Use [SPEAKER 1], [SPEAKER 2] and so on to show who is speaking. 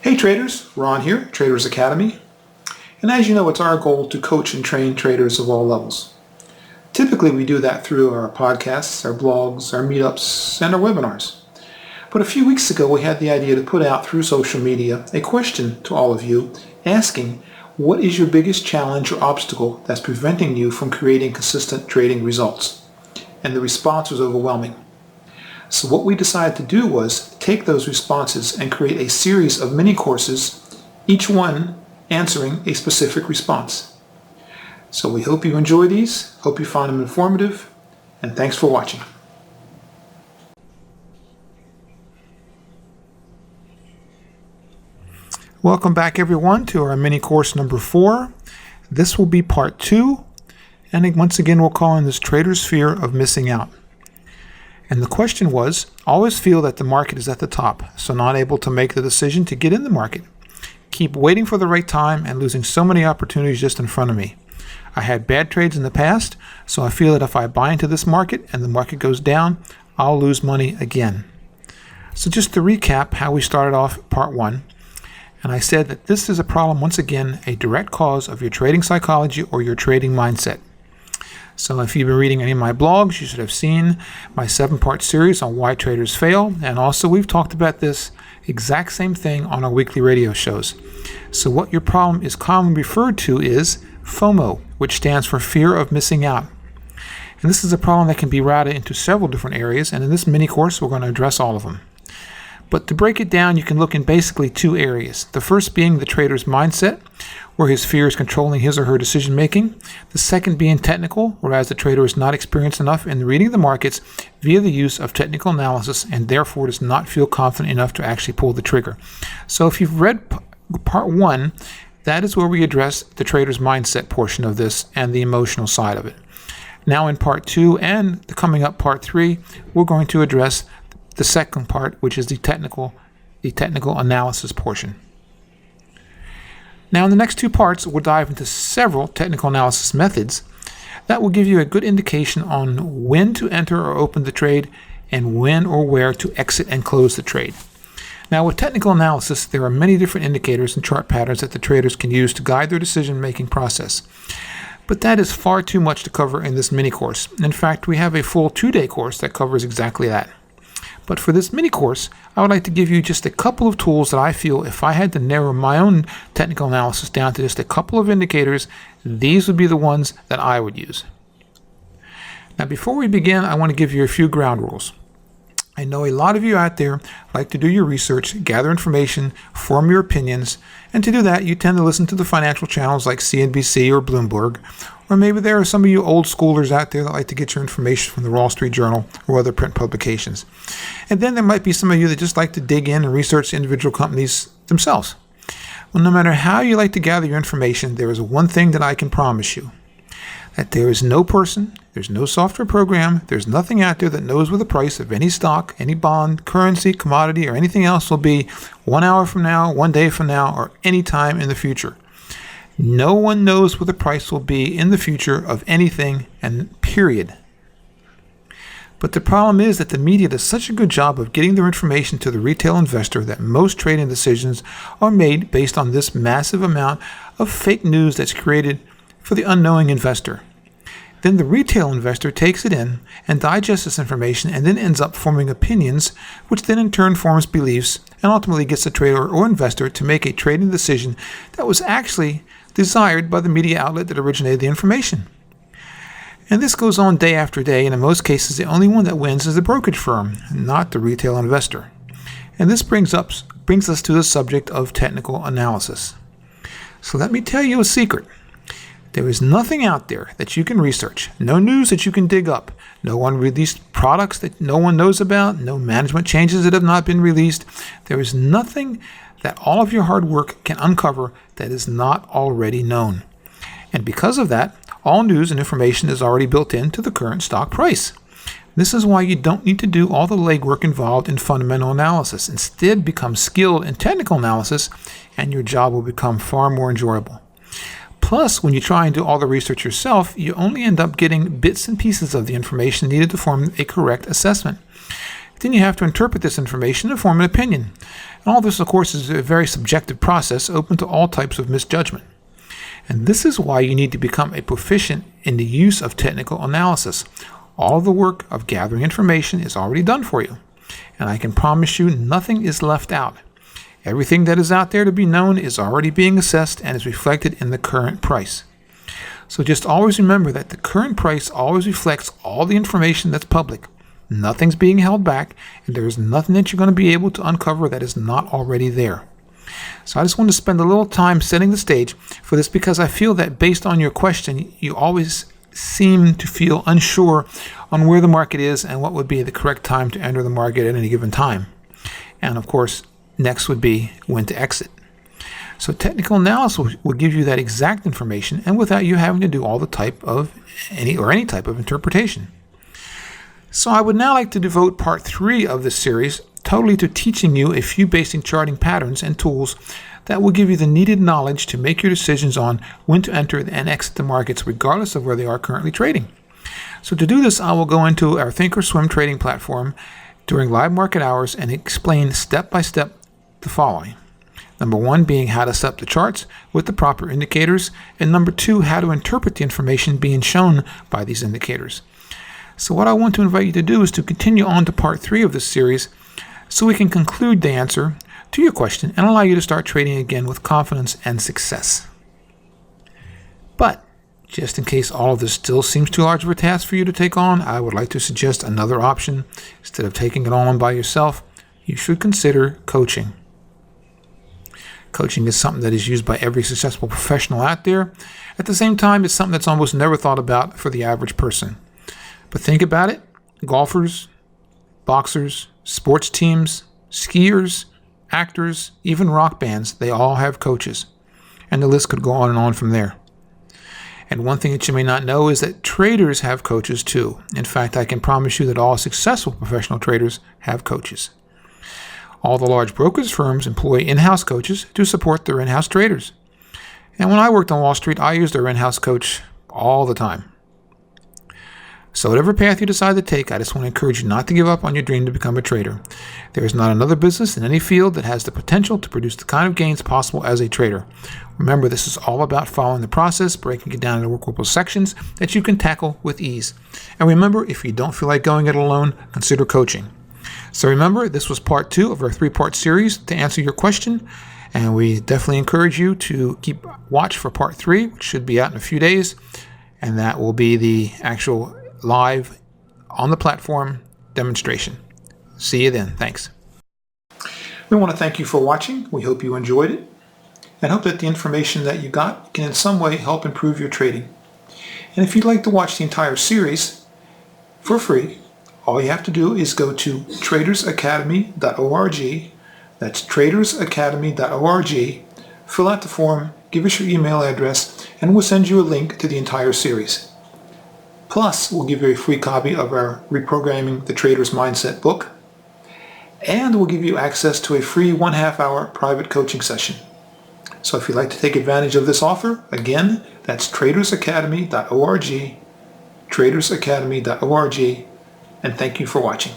[SPEAKER 1] Hey traders, Ron here, Traders Academy. And as you know, it's our goal to coach and train traders of all levels. Typically we do that through our podcasts, our blogs, our meetups, and our webinars. But a few weeks ago we had the idea to put out through social media a question to all of you asking, what is your biggest challenge or obstacle that's preventing you from creating consistent trading results? And the response was overwhelming. So what we decided to do was take those responses and create a series of mini courses, each one answering a specific response. So we hope you enjoy these, hope you find them informative, and thanks for watching. Welcome back everyone to our mini course number 4. This will be part 2, and once again we'll call in this Trader's Fear of Missing Out. And the question was, always feel that the market is at the top, so not able to make the decision to get in the market. Keep waiting for the right time and losing so many opportunities just in front of me. I had bad trades in the past, so I feel that if I buy into this market and the market goes down, I'll lose money again. So just to recap how we started off part 1, and I said that this is a problem, once again, a direct cause of your trading psychology or your trading mindset. So if you've been reading any of my blogs, you should have seen my 7-part series on why traders fail. And also we've talked about this exact same thing on our weekly radio shows. So what your problem is commonly referred to is FOMO, which stands for fear of missing out. And this is a problem that can be routed into several different areas. And in this mini course, we're going to address all of them. But to break it down, you can look in basically 2 areas. The first being the trader's mindset, where his fear is controlling his or her decision making. The second being technical, whereas the trader is not experienced enough in reading the markets via the use of technical analysis and therefore does not feel confident enough to actually pull the trigger. So if you've read part 1, that is where we address the trader's mindset portion of this and the emotional side of it. Now in part 2 and coming up part 3, we're going to address the second part, which is the technical analysis portion. Now in the next 2 parts, we'll dive into several technical analysis methods that will give you a good indication on when to enter or open the trade and when or where to exit and close the trade. Now with technical analysis, there are many different indicators and chart patterns that the traders can use to guide their decision-making process. But that is far too much to cover in this mini course. In fact, we have a full 2-day course that covers exactly that. But for this mini course, I would like to give you just a couple of tools that I feel if I had to narrow my own technical analysis down to just a couple of indicators, these would be the ones that I would use. Now before we begin, I want to give you a few ground rules. I know a lot of you out there like to do your research, gather information, form your opinions, and to do that you tend to listen to the financial channels like CNBC or Bloomberg, or maybe there are some of you old schoolers out there that like to get your information from the Wall Street Journal or other print publications. And then there might be some of you that just like to dig in and research individual companies themselves. Well, no matter how you like to gather your information, there is one thing that I can promise you. That there is no person, there's no software program, there's nothing out there that knows what the price of any stock, any bond, currency, commodity, or anything else will be 1 hour from now, 1 day from now, or any time in the future. No one knows what the price will be in the future of anything, and period. But the problem is that the media does such a good job of getting their information to the retail investor that most trading decisions are made based on this massive amount of fake news that's created for the unknowing investor. Then the retail investor takes it in and digests this information and then ends up forming opinions, which then in turn forms beliefs and ultimately gets the trader or investor to make a trading decision that was actually desired by the media outlet that originated the information. And this goes on day after day, and in most cases the only one that wins is the brokerage firm, not the retail investor. And this brings us to the subject of technical analysis. So let me tell you a secret. There is nothing out there that you can research, no news that you can dig up, no unreleased products that no one knows about, no management changes that have not been released. There is nothing that all of your hard work can uncover that is not already known. And because of that, all news and information is already built into the current stock price. This is why you don't need to do all the legwork involved in fundamental analysis. Instead, become skilled in technical analysis, and your job will become far more enjoyable. Plus, when you try and do all the research yourself, you only end up getting bits and pieces of the information needed to form a correct assessment. Then you have to interpret this information and form an opinion. And all this, of course, is a very subjective process open to all types of misjudgment. And this is why you need to become a proficient in the use of technical analysis. All of the work of gathering information is already done for you. And I can promise you nothing is left out. Everything that is out there to be known is already being assessed and is reflected in the current price. So just always remember that the current price always reflects all the information that's public. Nothing's being held back, and there is nothing that you're going to be able to uncover that is not already there. So I just want to spend a little time setting the stage for this because I feel that based on your question, you always seem to feel unsure on where the market is and what would be the correct time to enter the market at any given time. And of course, next would be when to exit. So technical analysis will give you that exact information and without you having to do all the type of any type of interpretation. So I would now like to devote part 3 of this series totally to teaching you a few basic charting patterns and tools that will give you the needed knowledge to make your decisions on when to enter and exit the markets regardless of where they are currently trading. So to do this, I will go into our Thinkorswim trading platform during live market hours and explain step by step the following. Number 1 being how to set up the charts with the proper indicators, and number 2, how to interpret the information being shown by these indicators. So what I want to invite you to do is to continue on to part 3 of this series so we can conclude the answer to your question and allow you to start trading again with confidence and success. But just in case all of this still seems too large of a task for you to take on, I would like to suggest another option. Instead of taking it all on by yourself, you should consider coaching. Coaching is something that is used by every successful professional out there. At the same time, it's something that's almost never thought about for the average person. But think about it. Golfers, boxers, sports teams, skiers, actors, even rock bands, they all have coaches. And the list could go on and on from there. And one thing that you may not know is that traders have coaches too. In fact, I can promise you that all successful professional traders have coaches. All the large brokerage firms employ in-house coaches to support their in-house traders. And when I worked on Wall Street, I used our in-house coach all the time. So whatever path you decide to take, I just want to encourage you not to give up on your dream to become a trader. There is not another business in any field that has the potential to produce the kind of gains possible as a trader. Remember, this is all about following the process, breaking it down into workable sections that you can tackle with ease. And remember, if you don't feel like going it alone, consider coaching. So remember, this was part 2 of our 3-part series to answer your question. And we definitely encourage you to keep watch for part 3, which should be out in a few days. And that will be the actual live on the platform demonstration. See you then. Thanks. We want to thank you for watching. We hope you enjoyed it and hope that the information that you got can in some way help improve your trading. And if you'd like to watch the entire series for free, all you have to do is go to tradersacademy.org. That's tradersacademy.org. Fill out the form, give us your email address, and we'll send you a link to the entire series. Plus, we'll give you a free copy of our Reprogramming the Trader's Mindset book, and we'll give you access to a free 1/2-hour private coaching session. So if you'd like to take advantage of this offer, again, that's tradersacademy.org, tradersacademy.org, and thank you for watching.